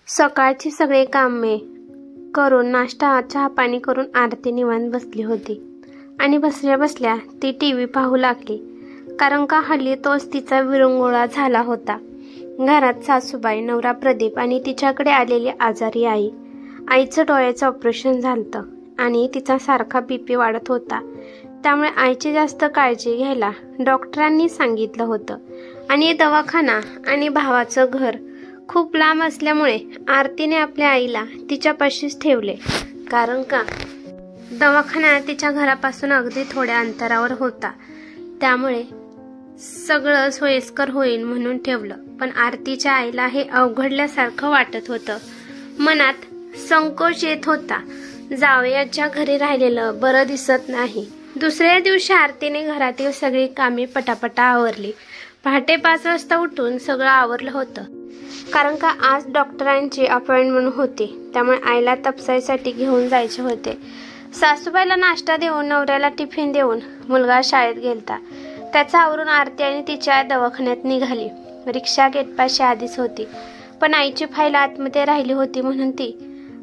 सकाळची सगळे कामे करून नाश्ता चहा पाणी करून आरती निवांत बसली होती आणि बसल्या बसल्या ती टीव्ही पाहू लागली, कारण का हल्ली तोच तिचा विरंगुळा झाला होता। घरात सासूबाई, नवरा प्रदीप आणि तिच्याकडे आलेली आजारी आई। आईचं डोळ्याचं ऑपरेशन झालं आणि तिचा सारखा बीपी वाढत होता, त्यामुळे आईची जास्त काळजी घ्यायला डॉक्टरांनी सांगितलं होतं। आणि दवाखाना आणि भावाचं घर खूप लांब असल्यामुळे आरतीने आपल्या आईला तिच्यापाशीच ठेवले, कारण का दवाखाना तिच्या घरापासून अगदी थोड्या अंतरावर होता, त्यामुळे सगळं सोयीस्कर होईल म्हणून ठेवलं। पण आरतीच्या आईला हे अवघडल्यासारखं वाटत होतं, मनात संकोच येत होता। जावयाच्या घरी राहिलेलं बरं दिसत नाही। दुसऱ्या दिवशी आरतीने घरातील सगळी कामे पटापटा आवरली। पहाटे 5 वाजता उठून सगळं आवरलं होतं, कारण का आज डॉक्टरांची अपॉइंटमेंट होती, त्यामुळे आईला तपासायसाठी घेऊन जायचे होते। सासूबाईला नाश्ता देऊन, नवऱ्याला टिफिन देऊन मुलगा शाळेत गेलता। त्याचा आवरून आरती आणि तिच्या दवाखान्यात निघाली। रिक्षा गेटपाशी आधीच होती, पण आईची फाईल आतमध्ये राहिली होती म्हणून ती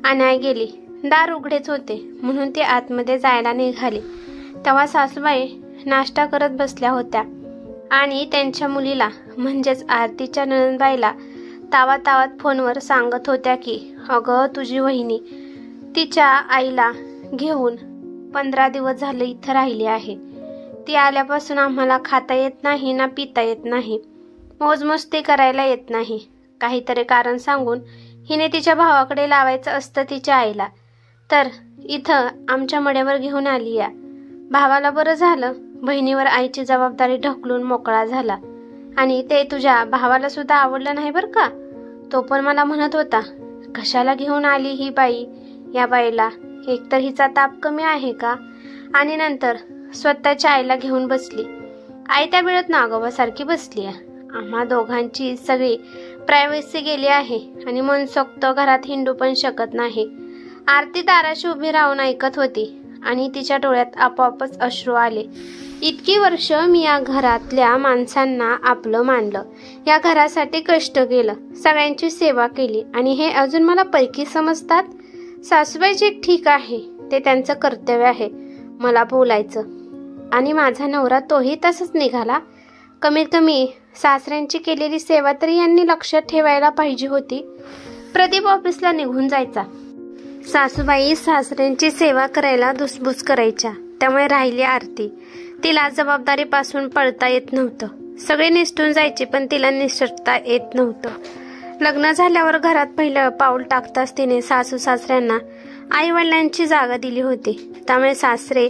आणाय गेली। दार उघडेच होते म्हणून ती आतमध्ये जायला निघाली, तेव्हा सासूबाई नाश्ता करत बसल्या होत्या आणि त्यांच्या मुलीला म्हणजेच आरतीच्या नणंदबाईला तावातावात फोनवर सांगत होत्या की अगं, तुझी वहिनी तिच्या आईला घेऊन 15 दिवस झाले इथं राहिली आहे। ती आल्यापासून आम्हाला खाता येत नाही ना पिता येत नाही, मोजमस्ती करायला येत नाही। काहीतरी कारण सांगून हिने तिच्या भावाकडे लावायचं असतं तिच्या आईला, तर इथं आमच्या मड्यावर घेऊन आली या। भावाला बरं झालं, बहिणीवर आईची जबाबदारी ढकलून मोकळा झाला। आणि ते तुझ्या भावाला सुद्धा आवडलं नाही बरं का। तो पण मला म्हणत होता, कशाला घेऊन आली ही बाई या बाईला, एकतर हिचा ताप कमी आहे का। आणि नंतर स्वतःच्या आईला घेऊन बसली। आई त्या वेळेत नागोबासारखी बसली आहे। आम्हा दोघांची सगळी प्रायव्हसी गेली आहे आणि मनसोक्त घरात हिंडू पण शकत नाही। आरती दाराशी उभी राहून ऐकत होती आणि तिच्या डोळ्यात आपोआपच अश्रू आले। इतकी वर्ष मी या घरातल्या माणसांना आपलं मानलं, या घरासाठी कष्ट केलं, सगळ्यांची सेवा केली आणि हे अजून मला परकी समजतात। सासूबाई जे ठीक आहे ते त्यांचं कर्तव्य आहे मला बोलायचं, आणि माझा नवरा तोही तसंच निघाला। कमीत कमी सासऱ्यांची केलेली सेवा तरी यांनी लक्षात ठेवायला पाहिजे होती। प्रदीप ऑफिसला निघून जायचा, सासूबाई सासऱ्यांची सेवा करायला धुसफूस करायच्या, त्यामुळे राहिली आरती। तिला जबाबदारीपासून पळता येत नव्हतं। सगळे निसटून जायचे पण तिला निसटता येत नव्हतं। लग्न झाल्यावर घरात पहिलं पाऊल टाकताच तिने सासू सासऱ्यांना आई वडिलांची जागा दिली होती, त्यामुळे सासरे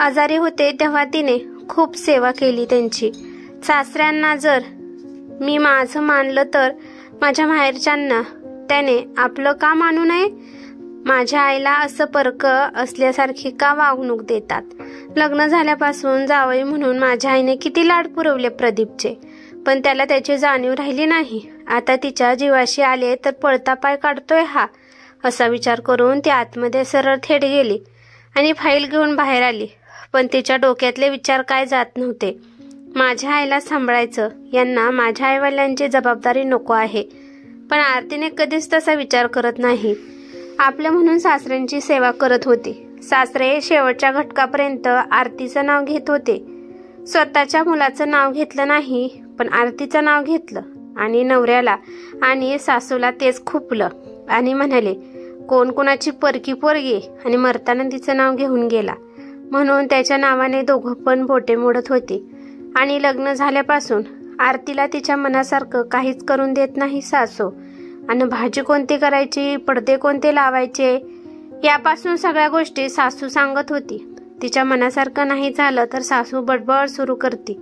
आजारी होते तेव्हा तिने खूप सेवा केली त्यांची। सासऱ्यांना जर मी माझं मानलं तर माझ्या माहेरच्यांना त्याने आपलं का मानू नये। माझ्या आईला असं परक असल्यासारखी का वागणूक देतात। लग्न झाल्यापासून जावई म्हणून माझ्या आईने किती लाड पुरवले प्रदीपचे, पण त्याला त्याची जाणीव राहिली नाही। आता तिच्या जीवाशी आले तर पळता पाय काढतोय हा, असा विचार करून ती आतमध्ये सरळ थेट गेली आणि फाईल घेऊन बाहेर आली। पण तिच्या डोक्यातले विचार काय जात नव्हते। माझ्या आईला सांभाळायचं, यांना माझ्या आईवडिलांची जबाबदारी नको आहे। पण आरतीने कधीच तसा विचार करत नाही। आपलं म्हणून सासऱ्यांची सेवा करत होती। सासरे शेवटच्या घटकापर्यंत आरतीचं नाव घेत होते। स्वतःच्या मुलाचं नाव घेतलं नाही, पण आरतीचं नाव घेतलं आणि नवऱ्याला आणि सासूला तेच खुपलं आणि म्हणाले, कोण कोणाची परकी पोरगी आणि मरताना तिचं नाव घेऊन गेला, म्हणून त्याच्या नावाने दोघं पण बोटे मोडत होते। आणि लग्न झाल्यापासून आरतीला तिच्या मनासारखं काहीच करून देत नाही सासू, आणि भाजी कोणती करायची, पडदे कोणते लावायचे, यापासून सगळ्या गोष्टी सासू सांगत होती। तिच्या मनासारखं नाही झालं तर सासू बडबड सुरू करते।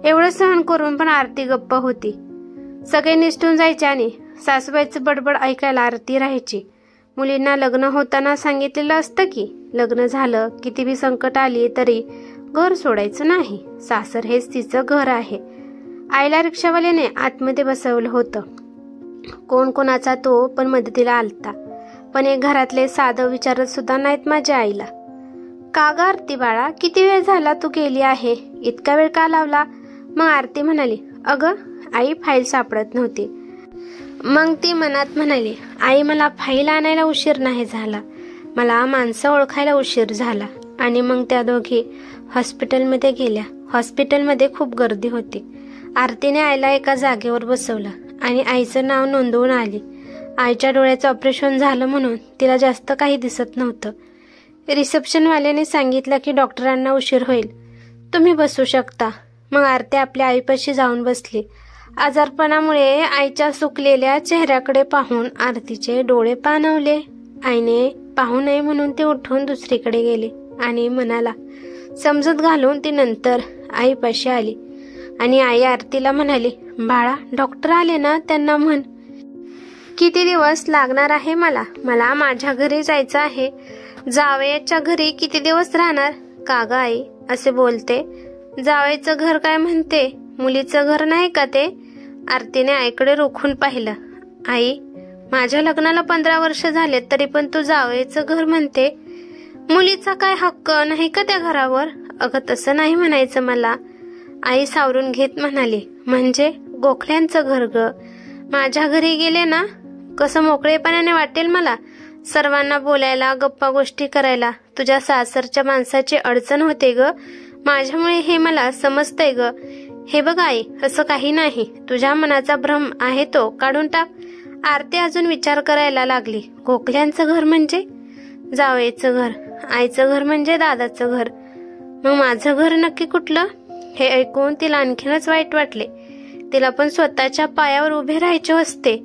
एवढं सहन करून पण आरती गप्प होती। सगळे निसटून जायचे आणि सासूबाईचं बडबड ऐकायला आरती राहायची। मुलींना लग्न होताना सांगितलेलं असतं की लग्न झालं किती बी संकट आली तरी घर सोडायचं नाही, सासर हेच तिचं घर आहे। आईला रिक्षावाल्याने आतमध्ये बसवलं होतं। कोण कोणाचा तो पण मदतीला आलता, पण एक घरातले साधं विचारत सुद्धा नाहीत माझ्या आईला। का ग आरती बाळा, किती वेळ झाला तू गेली आहे, इतका वेळ का लावला। मग आरती म्हणाली, अगं आई फाईल सापडत नव्हती, मग ती मनात म्हणाली, आई मला फाईल आणायला उशीर नाही झाला, मला माणसं ओळखायला उशीर झाला. आणि मग त्या दोघी हॉस्पिटलमध्ये गेल्या. हॉस्पिटलमध्ये खूप गर्दी होती. आरतीने आईला एका जागेवर बसवलं आणि आईचं नाव नोंदवून आली. आईच्या डोळ्याचं ऑपरेशन झालं म्हणून तिला जास्त काही दिसत नव्हतं. रिसेप्शनवाल्याने सांगितलं की डॉक्टरांना उशीर होईल, तुम्ही बसू शकता. मग आरती आपल्या आईपाशी जाऊन बसली. आजारपणामुळे आईच्या सुकलेल्या चेहऱ्याकडे पाहून आरतीचे डोळे पाणावले. आईने पाहू नये म्हणून ती उठून दुसरीकडे गेली आणि मनाला समजूत घालून ती नंतर आईपाशी आली आणि आई आरतीला म्हणाली, बाळा डॉक्टर आले ना, त्यांना म्हण किती दिवस लागणार आहे मला माझ्या घरी जायचं आहे. जावयाच्या घरी किती दिवस राहणार? का ग आई असे बोलते? जावयाचं घर काय म्हणते? मुलीचं घर नाही का ते? आरतीने आईकडे रोखून पाहिलं. आई माझ्या लग्नाला 15 वर्ष झाले तरी पण तू जावयाचं घर म्हणते. मुलीचा काय हक्क नाही का त्या घरावर? अगं तसं नाही म्हणायचं मला. आई सावरून घेत म्हणाली, म्हणजे गोखल्यांचं घर ग. माझ्या घरी गेले ना कसं मोकळेपणाने वाटेल मला, सर्वांना बोलायला, गप्पा गोष्टी करायला. तुझ्या सासरच्या माणसाची अडचण होते ग, माझ्यामुळे हे मला समजतंय ग. हे बघ आई असं काही नाही, तुझ्या मनाचा भ्रम आहे तो काढून टाक. आरती अजून विचार करायला लागली. गोखल्यांचं घर म्हणजे? जावयाचं घर. आईचं घर म्हणजे दादाचं घर. मग माझं घर नक्की कुठलं? हे ऐकून तिला आणखीनच वाईट वाटले. तिला पण स्वतःच्या पायावर उभे राहायचे असते,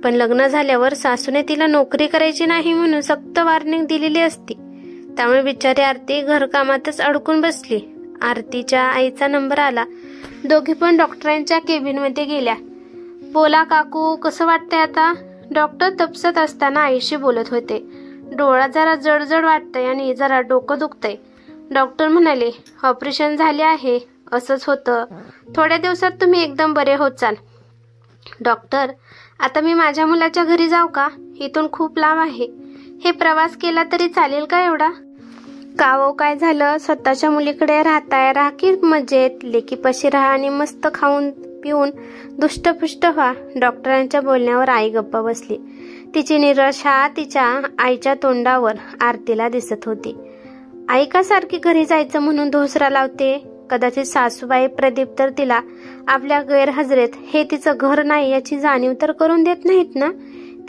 पण लग्न झाल्यावर सासूने तिला नोकरी करायची नाही म्हणून सक्त वॉर्निंग दिलेली असती. त्यामुळे बिचारी आरती घरकामातच अडकून बसली. आरतीच्या आईचा नंबर आला. दोघी पण डॉक्टरांच्या केबिनमध्ये गेल्या. बोला काकू, कसं वाटतंय आता? डॉक्टर तपसत असताना आईशी बोलत होते. डोळा जरा जडजड वाटतंय आणि जरा डोकं दुखतंय. डॉक्टर म्हणाले, ऑपरेशन झाले आहे, असंच होतं, थोड्या दिवसात तुम्ही एकदम बरे होत चाल. डॉक्टर आता मी माझ्या मुलाच्या घरी जाऊ का? इथून खूप लांब आहे. हे प्रवास केला तरी चालेल का एवढा? कावो काय झालं, स्वतःच्या मुलीकडे राहताय, राहा की मजेत, लेकीपाशी राहा आणि मस्त खाऊन पिऊन दुष्टपुष्ट व्हा. डॉक्टरांच्या बोलण्यावर आई गप्प बसली. तिची निराशा तिच्या आईच्या तोंडावर आरतीला दिसत होती. आई का सारखी घरी जायचं म्हणून धोसरा लावते? कदाचित सासूबाई प्रदीप तर तिला आपल्या गैरहजेरीत हे तिचं घर नाही याची जाणीव तर करून देत नाहीत ना.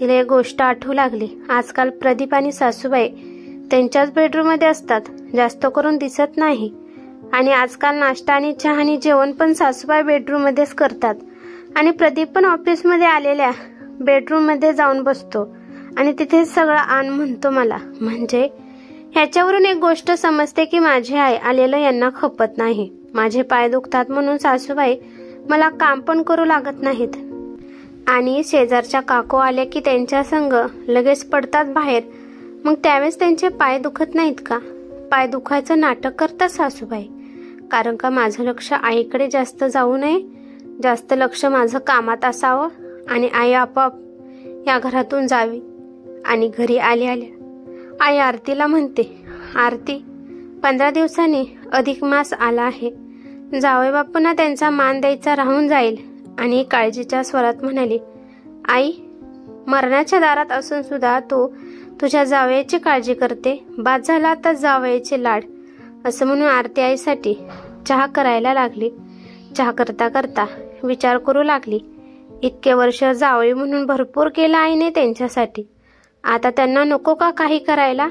तिला एक गोष्ट आठवू लागली. आजकाल प्रदीप आणि सासूबाई त्यांच्याच बेडरूममध्ये असतात, जास्त करून दिसत नाही. आणि आजकाल नाश्ता आणि चहा आणि जेवण पण सासूबाई बेडरूममध्येच करतात. आणि प्रदीप पण ऑफिसमध्ये आलेल्या बेडरूममध्ये जाऊन बसतो आणि तिथेच सगळं आण म्हणतो मला. म्हणजे ह्याच्यावरून एक गोष्ट समजते की माझी आई आलेलं यांना खपत नाही. माझे पाय दुखतात म्हणून सासूबाई मला काम पण करू लागत नाहीत. आणि शेजारच्या काकू आल्या की त्यांच्या संग लगेच पडतात बाहेर. मग त्यावेळेस त्यांचे पाय दुखत नाहीत का? पाय दुखायचं नाटक करतात सासूबाई. कारण का माझं लक्ष आईकडे जास्त जाऊ नये, जास्त लक्ष माझं कामात असावं आणि आई आपोआप या घरातून जावी. आणि घरी आल्या आई आरतीला म्हणते, आरती 15 दिवसांनी अधिक मास आला आहे. जावई बापूंना त्यांचा मान द्यायचा राहून जाईल. आणि काळजीच्या स्वरात म्हणाली, आई मरणाच्या दारात असून सुद्धा तू तुझ्या जावयाची काळजी करते. बाद झाला आता जावयाचे लाड. असं म्हणून आरती आईसाठी चहा करायला लागली. चहा करता करता विचार करू लागली, इतके वर्ष जावई म्हणून भरपूर केलं आईने त्यांच्यासाठी. आता त्यांना नको का काही करायला?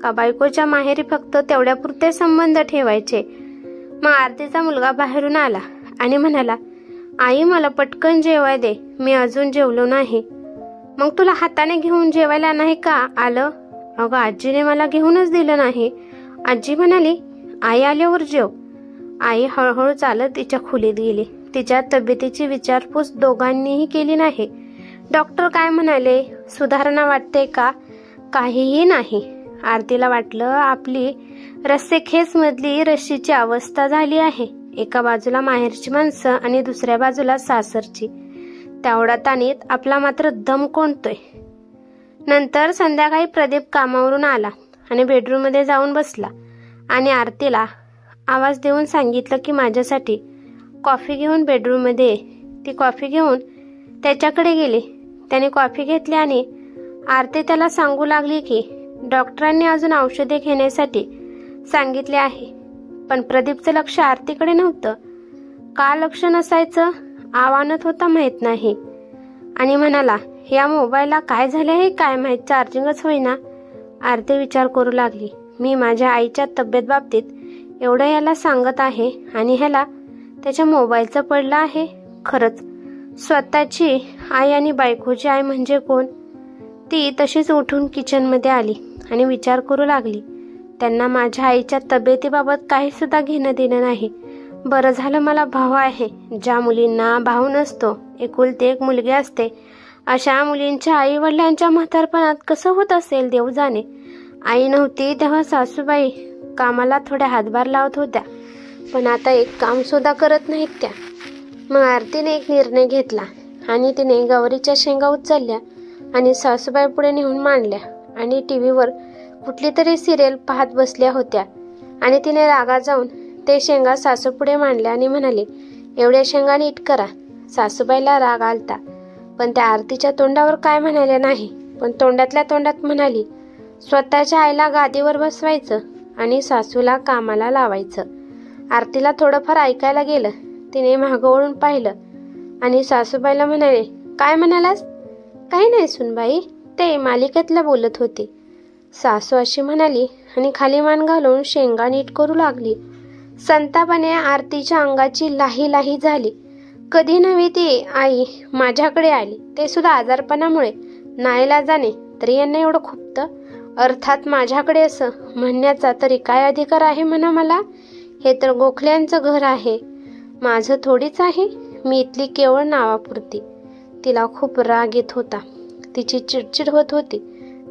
का बायकोच्या माहेरी फक्त तेवढ्यापुरते संबंध ठेवायचे? मग आरतीचा मुलगा बाहेरून आला आणि म्हणाला, आई मला पटकन जेवाय दे, मी अजून जेवलो नाही. मग तुला हाताने घेऊन जेवायला नाही का आलं? अगं आजीने मला घेऊनच दिलं नाही. आजी म्हणाली, आई आल्यावर जेव. आई हळूहळू चालत तिच्या खोलीत गेली. तिच्या तब्येतीची विचारपूस दोघांनीही केली नाही. डॉक्टर काय म्हणाले, सुधारणा वाटते का? काहीही नाही. आरतीला वाटलं आपली रस्सेखेच मधली रशीची अवस्था झाली आहे. एका बाजूला माहेरची माणसं आणि दुसऱ्या बाजूला सासरची. तेवढा ताणीत आपला मात्र दम कोंडतोय. नंतर संध्याकाळी प्रदीप कामावरून आला आणि बेडरूममध्ये जाऊन बसला आणि आरतीला आवाज देऊन सांगितलं की माझ्यासाठी कॉफी घेऊन बेडरूममध्ये. ती कॉफी घेऊन त्याच्याकडे गेली. त्याने कॉफी घेतली आणि आरती त्याला सांगू लागली की डॉक्टरांनी अजून औषधे घेण्यासाठी सांगितले आहे. पण प्रदीपचं लक्ष आरतीकडे नव्हतं. का लक्ष नसायचं आव्हानात होता माहीत नाही. आणि म्हणाला, या मोबाईलला काय झाले आहे काय माहीत, चार्जिंगच होईना. आरती विचार करू लागली, मी माझ्या आईच्या तब्येत बाबतीत एवढं याला सांगत आहे आणि ह्याला त्याच्या मोबाईलचं पडलं आहे. खरंच स्वतःची आई आणि बायकोची आई म्हणजे कोण? ती तशीच उठून किचनमध्ये आली आणि विचार करू लागली, त्यांना माझ्या आईच्या तब्येतीबाबत काही सुद्धा घेणं देणं नाही. बरं झालं मला भाऊ आहे. ज्या मुलींना भाऊ नसतो, एकुलती एक मुलगी असते, अशा मुलींच्या आई वडिलांच्या म्हातारपणात कसं होत असेल देव जाणे. आई नव्हती तेव्हा सासूबाई कामाला थोड्या हातभार लावत होत्या, पण आता एक काम सुद्धा करत नाहीत त्या. मग आरतीने एक निर्णय घेतला आणि तिने गौरीच्या शेंगा उचलल्या आणि सासूबाई पुढे नेऊन मांडल्या आणि टीव्हीवर कुठली तरी सिरियल पाहत बसल्या होत्या. आणि तिने रागा जाऊन ते शेंगा सासू पुढे मांडल्या आणि म्हणाली, एवढ्या शेंगा नीट करा. सासूबाईला राग आलता, पण त्या आरतीच्या तोंडावर काय म्हणाल्या नाही, पण तोंडातल्या तोंडात म्हणाली, स्वतःच्या आईला गादीवर बसवायचं आणि सासूला कामाला लावायचं. आरतीला थोडंफार ऐकायला गेलं. तिने मागं वळून पाहिलं आणि सासूबाईला म्हणाले, काय म्हणालास? काही नाही सुनबाई, ते मालिकेतलं बोलत होते. सासू अशी म्हणाली आणि खाली मान घालून शेंगा नीट करू लागली. संतापाने आरतीच्या अंगाची लाही लाही झाली. कधी नव्हे ती आई माझ्याकडे आली, ते सुद्धा आजारपणामुळे. नाईलाजाने तरी यांना एवढं खुपतं. अर्थात माझ्याकडे असं म्हणण्याचा तरी काय अधिकार आहे म्हणा मला? हे तर गोखल्यांचं घर आहे, माझं थोडीच आहे. मी इथली केवळ नावापुरती. तिला खूप राग येत होता, तिची चिडचिड होत होती,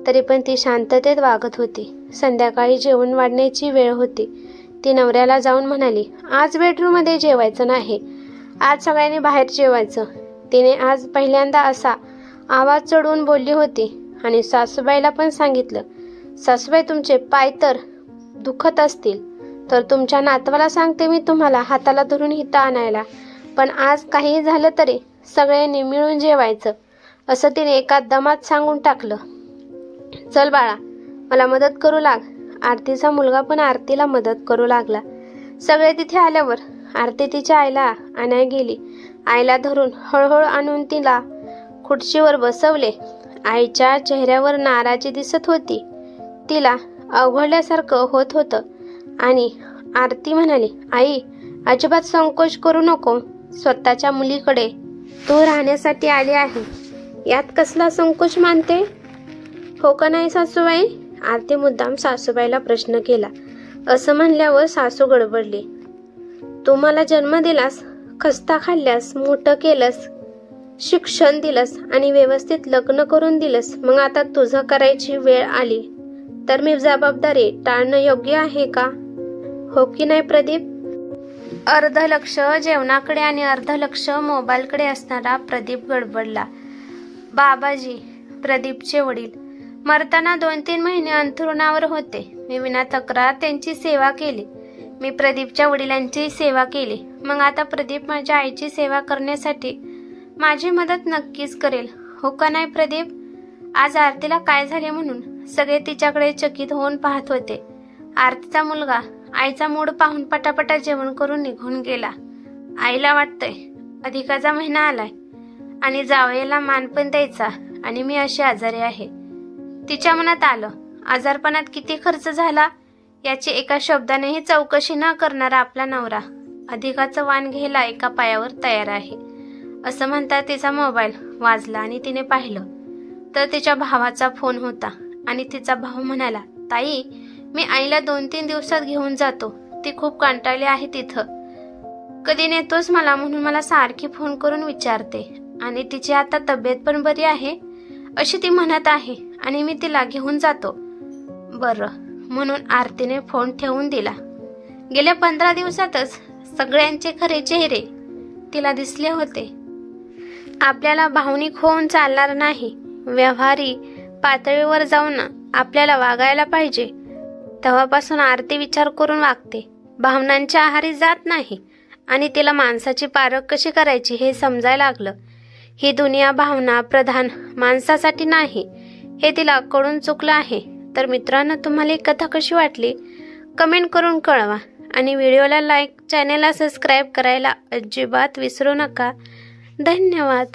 तरी पण ती शांततेत वागत होती. संध्याकाळी जेवण वाढण्याची वेळ होती. ती नवऱ्याला जाऊन म्हणाली, आज बेडरूममध्ये जेवायचं नाही, आज सगळ्यांनी बाहेर जेवायचं. तिने आज पहिल्यांदा असा आवाज चढवून बोलली होती आणि सासूबाईला पण सांगितलं, सासूबाई तुमचे पाय तर दुखत असतील तर तुमच्या नातवाला सांगते मी तुम्हाला हाताला धरून हिता आणायला, पण आज काही झालं तरी सगळ्यांनी मिळून जेवायचं, असं तिने एका दमात सांगून टाकलं. चल बाळा, मला मदत करू लाग. आरतीचा मुलगा पण आरतीला मदत करू लागला. सगळे तिथे आल्यावर आरती तिच्या आईला आणाय गेली. आईला धरून हळूहळू आणून तिला खुर्चीवर बसवले. आईच्या चेहऱ्यावर नाराजी दिसत होती. तिला अवघडल्यासारखं होत होतं आणि आरती म्हणाली, आई अजिबात संकोच करू नको, स्वतःच्या मुलीकडे तू राहण्यासाठी आली आहे, यात कसला संकोच मानते? हो का नाही सासूबाई? आरती मुद्दाम सासूबाईला प्रश्न केला. असं म्हणल्यावर सासू गडबडली. तू मला जन्म दिलास, खस्ता खाल्ल्यास, मोठं केलंस, शिक्षण दिलंस आणि व्यवस्थित लग्न करून दिलंस. मग आता तुझं करायची वेळ आली तर मी जबाबदारी टाळणं योग्य आहे का? हो की नाही प्रदीप? अर्ध लक्ष जेवणाकडे आणि अर्ध लक्ष मोबाईलकडे असणारा प्रदीप गडबडला. बाबाजी, प्रदीपचे वडील, मरताना 2-3 महिने अंथरुणावर होते. मी विना तक्रार त्यांची सेवा केली. मी प्रदीपच्या वडिलांची सेवा केली. मग आता प्रदीप माझ्या आईची सेवा करण्यासाठी माझी मदत नक्कीच करेल. हो का नाही प्रदीप? आज आरतीला काय झाले म्हणून सगळे तिच्याकडे चकित होऊन पाहत होते. आरतीचा मुलगा आईचा मूड पाहून पटापटा जेवण करून निघून गेला. आईला वाटतंय अधिकाचा महिना आलाय आणि जावयाला मान पण द्यायचा आणि मी अशी आजारी आहे. तिच्या मनात आलं, आजारपणात किती खर्च झाला याची एका शब्दानेही चौकशी न करणारा आपला नवरा अधिकाचं वाण घ्यायला एका पायावर तयार आहे. असं म्हणता तिचा मोबाईल वाजला आणि तिने पाहिलं तर तिच्या भावाचा फोन होता आणि तिचा भाऊ म्हणाला, ताई मी आईला 2-3 दिवसात घेऊन जातो, ती खूप कंटाळली आहे तिथं. कधी नेतोस मला म्हणून मला सारखी फोन करून विचारते आणि तिची आता तब्येत पण बरी आहे अशी ती म्हणत आहे आणि मी तिला घेऊन जातो. बरं म्हणून आरतीने फोन ठेवून दिला. गेल्या 15 दिवसातच सगळ्यांचे खरे चेहरे तिला दिसले होते. आपल्याला भावनिक होऊन चालणार नाही, व्यवहारी पातळीवर जाऊन आपल्याला वागायला पाहिजे. तेव्हापासून आरती विचार करून वागते, भावनांच्या आहारी जात नाही आणि तिला माणसाची पारख कशी करायची हे समजायला लागलं. ही दुनिया भावना प्रधान माणसासाठी नाही हे तिला कळून चुकलं आहे. तर मित्रांनो, तुम्हाला ही कथा कशी वाटली कमेंट करून कळवा आणि व्हिडिओला लाईक, चॅनेलला सबस्क्राईब करायला अजिबात विसरू नका. धन्यवाद.